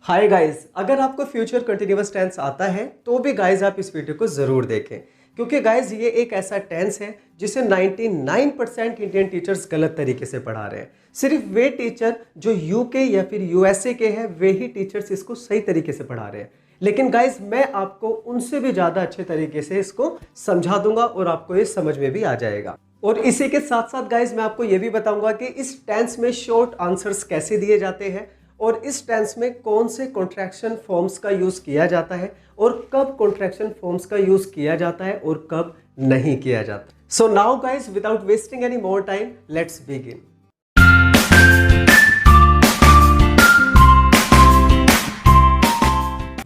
Hi guys, अगर आपको future continuous tense आता है तो भी गाइस आप इस वीडियो को ज़रूर देखें, क्योंकि गाइस ये एक ऐसा टेंस है जिसे 99% इंडियन टीचर्स गलत तरीके से पढ़ा रहे हैं। सिर्फ वे टीचर जो यूके या फिर यूएसए के हैं वे ही टीचर्स इसको सही तरीके से पढ़ा रहे हैं। लेकिन गाइस मैं आपको उनसे भी ज़्यादा अच्छे तरीके से इसको समझा दूंगा और आपको ये समझ में भी आ जाएगा। और इसी के साथ साथ गाइस मैं आपको ये भी बताऊंगा कि इस टेंस में शॉर्ट आंसर्स कैसे दिए जाते हैं और इस टेंस में कौन से कॉन्ट्रैक्शन फॉर्म्स का यूज किया जाता है और कब कॉन्ट्रैक्शन फॉर्म्स का यूज किया जाता है और कब नहीं किया जाता। So now guys, without wasting any more time, let's begin.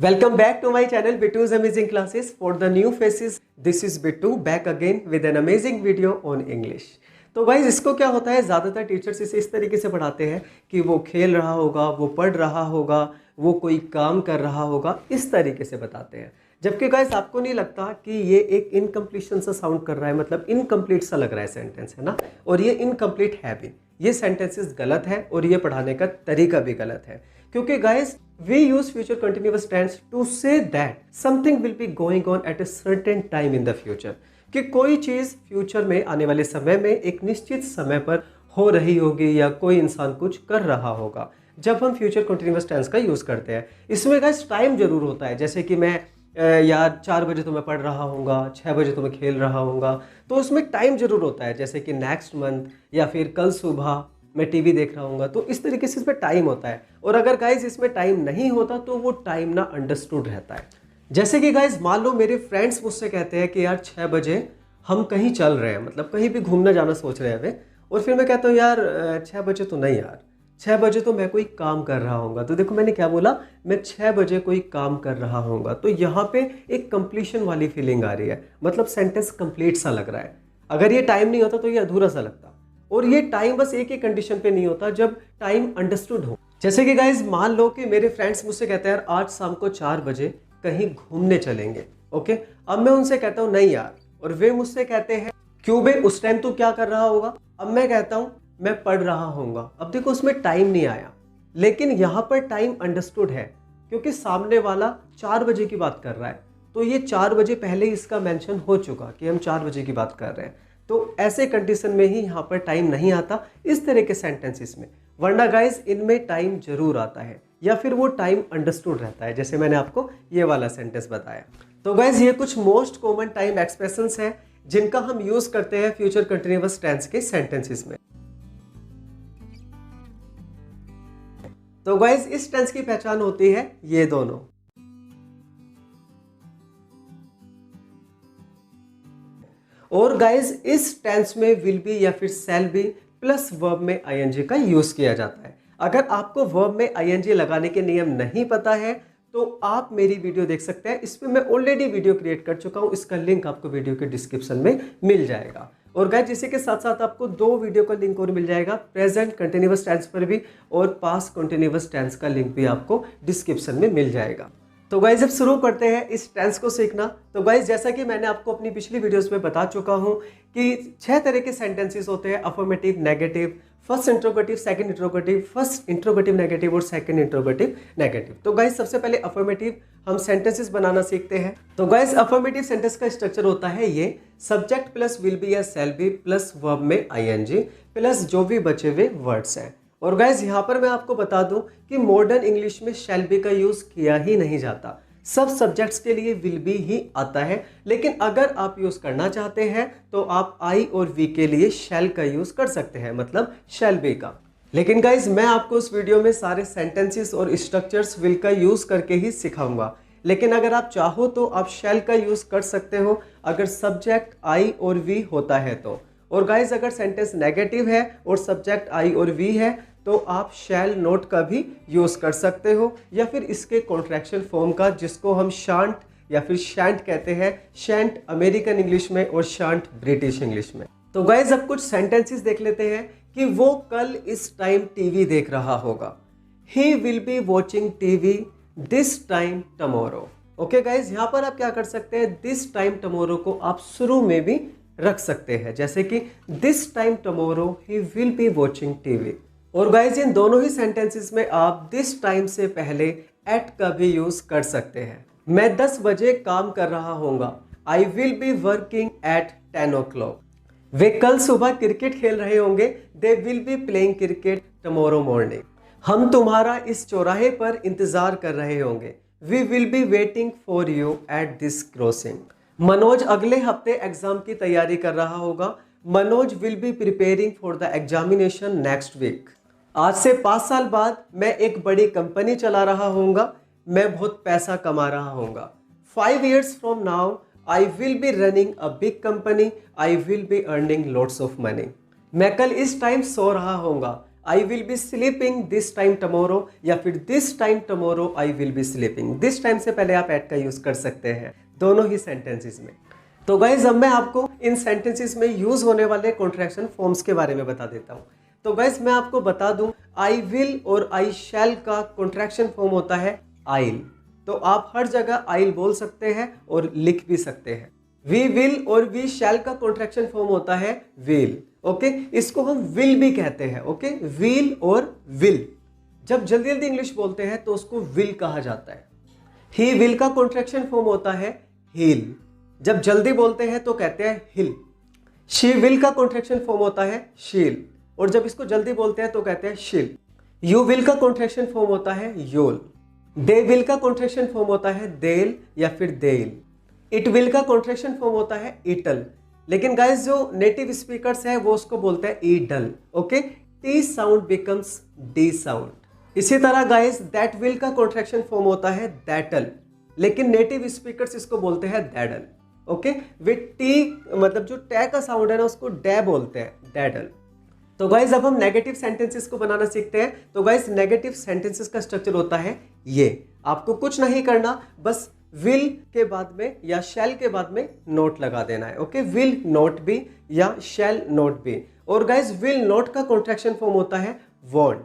Welcome back to my channel Bittu's Amazing Classes. For the new faces, this is Bittu back again with an amazing video on English. तो guys इसको क्या होता है, ज़्यादातर teachers इसे इस तरीके से पढ़ाते हैं कि वो खेल रहा होगा, वो पढ़ रहा होगा, वो कोई काम कर रहा होगा, इस तरीके से बताते हैं। जबकि गाइज आपको नहीं लगता कि ये एक इनकम्प्लीशन सा साउंड कर रहा है, मतलब इनकम्प्लीट सा लग रहा है सेंटेंस, है ना। और ये इनकम्प्लीट है भी, ये सेंटेंसेस गलत है और ये पढ़ाने का तरीका भी गलत है। क्योंकि guys we use future continuous tense to say that something will be going on at a certain time in the future, कि कोई चीज़ फ्यूचर में आने वाले समय में एक निश्चित समय पर हो रही होगी या कोई इंसान कुछ कर रहा होगा जब हम फ्यूचर कंटिन्यूअस टेंस का यूज़ करते हैं। इसमें गाइस टाइम जरूर होता है, जैसे कि मैं यार 4 बजे तो मैं पढ़ रहा हूँगा, 6 बजे तो मैं खेल रहा हूँगा, तो उसमें टाइम जरूर होता है, जैसे कि नेक्स्ट मंथ या फिर कल सुबह मैं टीवी देख रहा हूँ, तो इस तरीके से इसमें टाइम होता है। और अगर गाइज इसमें टाइम नहीं होता तो वो टाइम ना अंडरस्टूड रहता है। जैसे कि गाइज मान लो मेरे फ्रेंड्स मुझसे कहते हैं कि यार 6 बजे हम कहीं चल रहे हैं, मतलब कहीं भी घूमने जाना सोच रहे हैं वे, और फिर मैं कहता हूँ यार 6 बजे तो नहीं, यार 6 बजे तो मैं कोई काम कर रहा हूँगा। तो देखो मैंने क्या बोला, मैं 6 बजे कोई काम कर रहा हूँगा, तो यहाँ पे एक कंप्लीशन वाली फीलिंग आ रही है, मतलब सेंटेंस कंप्लीट सा लग रहा है। अगर ये टाइम नहीं होता तो ये अधूरा सा लगता। और ये टाइम बस एक ही कंडीशन पे नहीं होता, जब टाइम अंडरस्टूड हो। जैसे कि गाइज मान लो कि मेरे फ्रेंड्स मुझसे कहते हैं यार आज शाम को 4 बजे कहीं घूमने चलेंगे, ओके। अब मैं उनसे कहता हूँ नहीं यार, और वे मुझसे कहते हैं क्यों बे, उस टाइम तू क्या कर रहा होगा। अब मैं कहता हूँ मैं पढ़ रहा हूँगा। अब देखो उसमें टाइम नहीं आया, लेकिन यहाँ पर टाइम अंडरस्टूड है, क्योंकि सामने वाला 4 बजे की बात कर रहा है, तो ये 4 बजे पहले ही इसका मेंशन हो चुका कि हम 4 बजे की बात कर रहे हैं। तो ऐसे कंडीशन में ही यहाँ पर टाइम नहीं आता इस तरह के सेंटेंसेस में, वरना गाइज इनमें टाइम जरूर आता है या फिर वो टाइम अंडरस्टूड रहता है, जैसे मैंने आपको ये वाला सेंटेंस बताया। तो गाइज ये कुछ मोस्ट कॉमन टाइम एक्सप्रेशंस हैं जिनका हम यूज करते हैं फ्यूचर कंटिन्यूअस टेंस के सेंटेंसेस में। तो गाइज इस टेंस की पहचान होती है ये दोनों। और गाइज इस टेंस में विल बी या फिर शैल बी प्लस वर्ब में आईएनजी का यूज किया जाता है। अगर आपको वर्ब में आईएनजी लगाने के नियम नहीं पता है तो आप मेरी वीडियो देख सकते हैं, इस पे मैं ऑलरेडी वीडियो क्रिएट कर चुका हूं, इसका लिंक आपको वीडियो के डिस्क्रिप्शन में मिल जाएगा। और गाइज इसी के साथ साथ आपको 2 वीडियो का लिंक और मिल जाएगा, प्रेजेंट कंटिन्यूअस टेंस पर भी और पास्ट कंटिन्यूअस टेंस का लिंक भी आपको डिस्क्रिप्शन में मिल जाएगा। तो गाइज अब शुरू करते हैं इस टेंस को सीखना। तो गाइज जैसा कि मैंने आपको अपनी पिछली वीडियोस में बता चुका हूं कि 6 तरह के सेंटेंसेस होते हैं, affirmative, negative, first interrogative, second interrogative, first interrogative negative और सेकंड इंट्रोगेटिव नेगेटिव। तो गाइज सबसे पहले अफर्मेटिव हम सेंटेंसेस बनाना सीखते हैं। तो गाइज अफर्मेटिव सेंटेंस का स्ट्रक्चर होता है ये, सब्जेक्ट प्लस विल बी या शैल बी प्लस वर्ब में आईएनजी प्लस जो भी बचे हुए वर्ड्स हैं। और गाइज यहाँ पर मैं आपको बता दूं कि मॉडर्न इंग्लिश में शैल बी का यूज किया ही नहीं जाता, सब सब्जेक्ट्स के लिए विल बी ही आता है। लेकिन अगर आप यूज करना चाहते हैं तो आप आई और वी के लिए शैल का यूज कर सकते हैं, मतलब शैल बी का। लेकिन गाइज मैं आपको इस वीडियो में सारे सेंटेंसेस और स्ट्रक्चर्स विल का यूज करके ही सिखाऊंगा, लेकिन अगर आप चाहो तो आप शैल का यूज कर सकते हो अगर सब्जेक्ट आई और वी होता है तो। और गाइज अगर सेंटेंस नेगेटिव है और सब्जेक्ट आई और वी है तो आप शैल नोट का भी यूज कर सकते हो, या फिर इसके कॉन्ट्रैक्शन फॉर्म का जिसको हम शांट या फिर शैंट कहते हैं, शैंट अमेरिकन इंग्लिश में और शांट ब्रिटिश इंग्लिश में। तो गाइज अब कुछ सेंटेंसेस देख लेते हैं कि वो कल इस टाइम टीवी देख रहा होगा। He will be watching TV this time tomorrow. Okay guys यहाँ पर आप क्या कर सकते हैं, दिस टाइम टमोरो को आप शुरू में भी रख सकते हैं, जैसे कि this time tomorrow he will be watching TV. और गाइज इन दोनों ही सेंटेंसेस में आप दिस टाइम से पहले एट का भी यूज कर सकते हैं। मैं 10 बजे काम कर रहा होऊंगा, I will be working at 10 o'clock। वे कल सुबह क्रिकेट खेल रहे होंगे, they will be playing cricket tomorrow morning. हम तुम्हारा इस चौराहे पर इंतजार कर रहे होंगे, we will be waiting for you at this crossing. Manoj अगले हफ्ते एग्जाम की तैयारी कर रहा होगा, Manoj will be preparing for the examination next week. आज से 5 साल बाद मैं एक बड़ी कंपनी चला रहा होऊंगा, मैं बहुत पैसा कमा रहा होऊंगा। 5 years from now I will be running a big company, I will be earning lots of money। मैं कल इस टाइम सो रहा होऊंगा, I will be sleeping this time tomorrow, या फिर this time tomorrow I will be sleeping। this time से पहले आप एट का यूज कर सकते हैं दोनों ही सेंटेंसेस में। तो गाइज अब मैं आपको इन सेंटेंसेस में यूज होने वाले कॉन्ट्रैक्शन फॉर्म्स के बारे में बता देता हूँ। तो गाइज मैं आपको बता दूं, आई विल और आई शैल का कॉन्ट्रैक्शन फॉर्म होता है आइल। तो आप हर जगह आइल बोल सकते हैं और लिख भी सकते हैं। वी विल और वी शैल का कॉन्ट्रैक्शन फॉर्म होता है विल। ओके, इसको हम विल भी कहते हैं। ओके, विल और विल जब जल्दी जल्दी इंग्लिश बोलते हैं तो उसको विल कहा जाता है। ही विल का कॉन्ट्रैक्शन फॉर्म होता है हिल, जब जल्दी बोलते हैं तो कहते हैं हिल। शी विल का कॉन्ट्रैक्शन फॉर्म होता है शील, और जब इसको जल्दी बोलते हैं तो कहते हैं शिल। यू विल का कॉन्ट्रैक्शन फॉर्म होता है योल। दे विल का कॉन्ट्रैक्शन फॉर्म होता है देल या फिर देल। इट विल का कॉन्ट्रैक्शन फॉर्म होता है इटल, लेकिन गाइस जो नेटिव स्पीकर्स है वो उसको बोलते हैं ईडल। Okay, T sound becomes D sound. इसी तरह गाइस दैट विल का कॉन्ट्रैक्शन फॉर्म होता है दैटल, लेकिन नेटिव स्पीकर्स इसको बोलते हैं दैडल। ओके, विद टी मतलब जो टे का साउंड है ना उसको डे बोलते हैं, दैडल। तो गाइज अब हम नेगेटिव सेंटेंसेस को बनाना सीखते हैं। तो गाइज नेगेटिव सेंटेंसेस का स्ट्रक्चर होता है ये, आपको कुछ नहीं करना, बस विल के बाद में या शैल के बाद में नोट लगा देना है। ओके, विल नॉट बी या शैल नॉट बी। और गाइज विल नॉट का कॉन्ट्रैक्शन फॉर्म होता है वॉन्ट,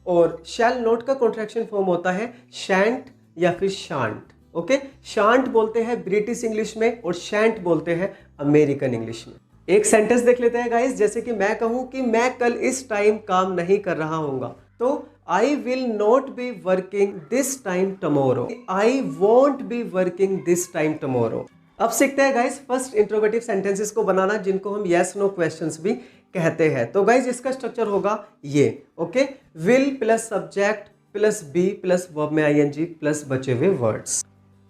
और शैल नॉट का कॉन्ट्रैक्शन फॉर्म होता है शैंट या फिर शांट। ओके, शांट बोलते हैं ब्रिटिश इंग्लिश में और शैंट बोलते हैं अमेरिकन इंग्लिश में। एक सेंटेंस देख लेते हैं गाइस, जैसे कि मैं कहूं कि मैं कल इस टाइम काम नहीं कर रहा हूंगा, तो I will not be working this time tomorrow, I want be working this time tomorrow. अब सीखते हैं गाइस फर्स्ट इंट्रोगेटिव सेंटेंसेस को बनाना, जिनको हम यस नो क्वेश्चंस भी कहते हैं। तो गाइस इसका स्ट्रक्चर होगा ये। Okay, will plus subject plus be plus verb में आईएनजी प्लस बचे हुए वर्ड्स।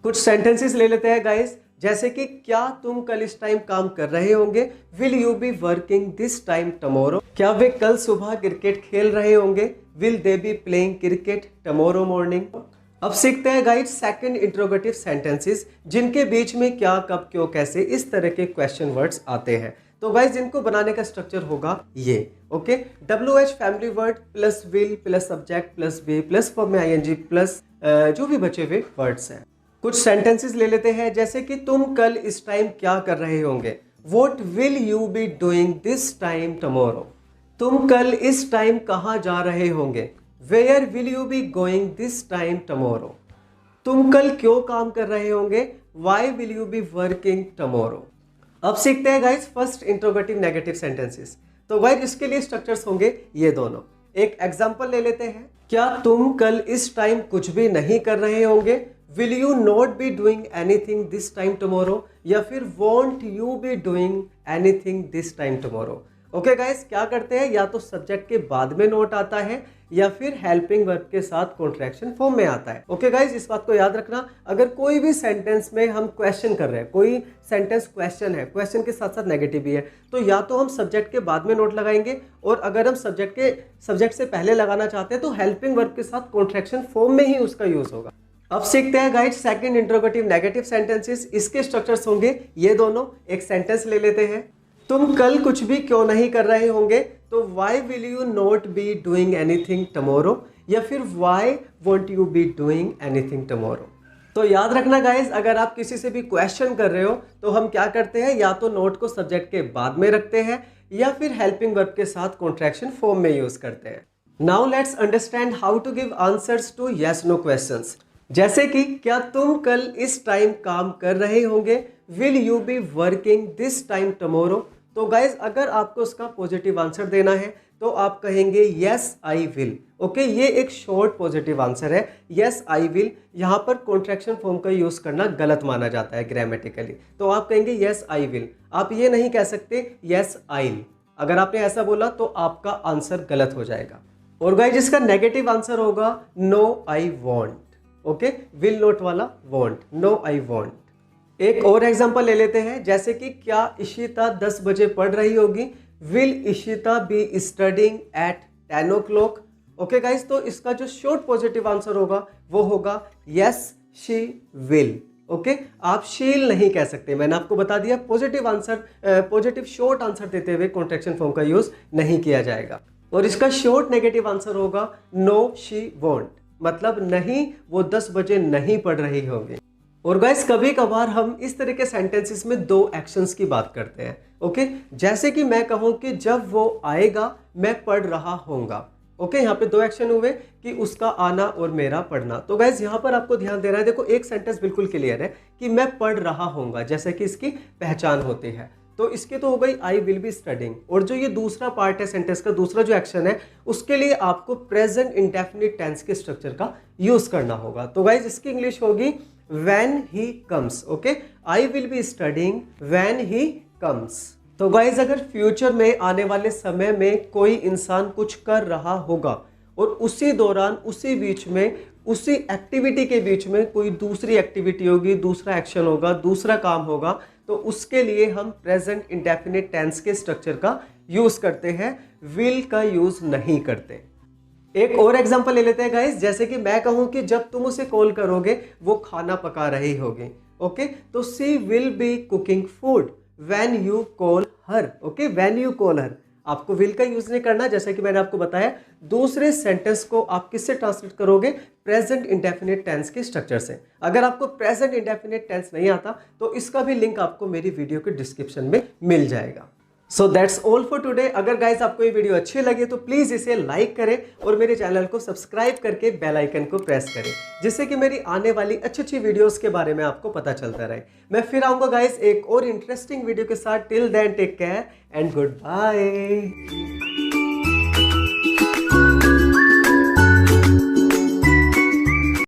कुछ सेंटेंसेस ले लेते हैं गाइस, जैसे कि क्या तुम कल इस टाइम काम कर रहे होंगे, will you be working this time tomorrow. क्या वे कल सुबह क्रिकेट खेल रहे होंगे, will they B playing cricket tomorrow morning. अब सीखते हैं गाइस सेकंड इंट्रोगेटिव सेंटेंसेस, जिनके बीच में क्या कब क्यों कैसे इस तरह के क्वेश्चन वर्ड्स आते हैं। तो गाइस इनको बनाने का स्ट्रक्चर होगा ये। Okay, WH family word plus will plus subject plus be plus verb में आईएनजी प्लस जो भी बचे हुए वर्ड्स हैं। कुछ सेंटेंसेस ले लेते हैं, जैसे कि तुम कल इस टाइम क्या कर रहे होंगे, what will you be doing this time tomorrow. तुम कल इस टाइम कहाँ जा रहे होंगे, where will you be going this time tomorrow. तुम कल क्यों काम कर रहे होंगे, why will you be working tomorrow. अब सीखते हैं guys first interrogative negative sentences. तो गाइस इसके लिए स्ट्रक्चर्स होंगे ये दोनों। एक एग्जांपल ले लेते हैं, क्या तुम कल इस टाइम कुछ भी नहीं कर रहे होंगे, will you not be doing anything this time tomorrow, या फिर want you be doing anything this time tomorrow. Okay guys, क्या करते हैं, या तो सब्जेक्ट के बाद में नोट आता है या फिर हेल्पिंग वर्ब के साथ कॉन्ट्रैक्शन फॉर्म में आता है। ओके गाइस, इस बात को याद रखना, अगर कोई भी सेंटेंस में हम क्वेश्चन कर रहे हैं, कोई सेंटेंस क्वेश्चन है, क्वेश्चन के साथ साथ नेगेटिव भी है, तो या तो हम सब्जेक्ट के बाद में नोट लगाएंगे, और अगर हम सब्जेक्ट से पहले लगाना चाहते हैं तो हेल्पिंग वर्ब के साथ कॉन्ट्रैक्शन फॉर्म में ही उसका यूज होगा। अब सीखते हैं guys second interrogative negative sentences. इसके स्ट्रक्चर्स होंगे ये दोनों। एक सेंटेंस ले लेते हैं, तुम कल कुछ भी क्यों नहीं कर रहे होंगे, तो why will you not be doing anything tomorrow, या फिर why won't you be doing anything tomorrow. तो याद रखना गाइस, अगर आप किसी से भी क्वेश्चन कर रहे हो तो हम क्या करते हैं, या तो नोट को सब्जेक्ट के बाद में रखते हैं या फिर हेल्पिंग वर्ब के साथ कॉन्ट्रैक्शन फॉर्म में यूज करते हैं। Now let's understand how to give answers to yes no questions. जैसे कि क्या तुम कल इस टाइम काम कर रहे होंगे, will you be working this time tomorrow. तो गाइज अगर आपको उसका पॉजिटिव आंसर देना है तो आप कहेंगे यस आई विल। ओके, ये एक शॉर्ट पॉजिटिव आंसर है, यस आई विल। यहाँ पर कॉन्ट्रैक्शन फॉर्म का यूज करना गलत माना जाता है ग्रामेटिकली, तो आप कहेंगे यस आई विल। आप ये नहीं कह सकते यस आइल। अगर आपने ऐसा बोला तो आपका आंसर गलत हो जाएगा। और गाइस इसका नेगेटिव आंसर होगा no I won't. Okay, will not वाला वॉन्ट, नो आई वॉन्ट। एक और एग्जांपल ले लेते हैं, जैसे कि क्या इशिता 10 बजे पढ़ रही होगी? Will Ishita be studying at 10 o'clock? Okay guys, तो इसका जो शॉर्ट पॉजिटिव आंसर होगा वो होगा यस शी विल। ओके, आप शील नहीं कह सकते, मैंने आपको बता दिया positive answer, positive short answer देते हुए कॉन्ट्रैक्शन फॉर्म का यूज नहीं किया जाएगा। और इसका शॉर्ट नेगेटिव आंसर होगा नो शी वॉन्ट, मतलब नहीं, वो 10 बजे नहीं पढ़ रही होगी। और गाइस कभी कभार हम इस तरह के सेंटेंसेस में दो एक्शंस की बात करते हैं। ओके, जैसे कि मैं कहूं कि जब वो आएगा मैं पढ़ रहा होऊंगा। ओके, यहाँ पे दो एक्शन हुए कि उसका आना और मेरा पढ़ना। तो गाइस यहाँ पर आपको ध्यान देना है, देखो एक सेंटेंस बिल्कुल क्लियर है कि मैं पढ़ रहा होऊंगा, जैसे कि इसकी पहचान होती है। तो इसके तो हो गई आई विल बी स्टडिंग। और जो ये दूसरा पार्ट है सेंटेंस का, दूसरा जो एक्शन है, उसके लिए आपको प्रेजेंट इंडेफिनिट टेंस के स्ट्रक्चर का यूज करना होगा। तो गाइज इसकी इंग्लिश होगी when he comes. Okay, I will be studying when he comes. तो गाइज अगर फ्यूचर में आने वाले समय में कोई इंसान कुछ कर रहा होगा और उसी दौरान, उसी बीच में, उसी एक्टिविटी के बीच में कोई दूसरी एक्टिविटी होगी, दूसरा एक्शन होगा, दूसरा काम होगा, तो उसके लिए हम प्रेजेंट इंडेफिनिट टेंस के स्ट्रक्चर का यूज करते हैं, विल का यूज नहीं करते। एक और एग्जांपल ले लेते हैं गाइस, जैसे कि मैं कहूं कि जब तुम उसे कॉल करोगे वो खाना पका रही होगी। ओके, तो she will be cooking food when you call her. Okay, when you call her, आपको विल का यूज नहीं करना, जैसे कि मैंने आपको बताया। दूसरे सेंटेंस को आप किससे ट्रांसलेट करोगे? प्रेजेंट इंडेफिनिट टेंस के स्ट्रक्चर से। अगर आपको प्रेजेंट इंडेफिनिट टेंस नहीं आता तो इसका भी लिंक आपको मेरी वीडियो के डिस्क्रिप्शन में मिल जाएगा। So that's all for today. अगर गाइस आपको ये वीडियो अच्छी लगे तो प्लीज़ इसे लाइक करें और मेरे चैनल को सब्सक्राइब करके बेल आइकन को प्रेस करें, जिससे कि मेरी आने वाली अच्छी अच्छी वीडियोस के बारे में आपको पता चलता रहे। मैं फिर आऊँगा गाइस एक और इंटरेस्टिंग वीडियो के साथ। Till then take care and good bye.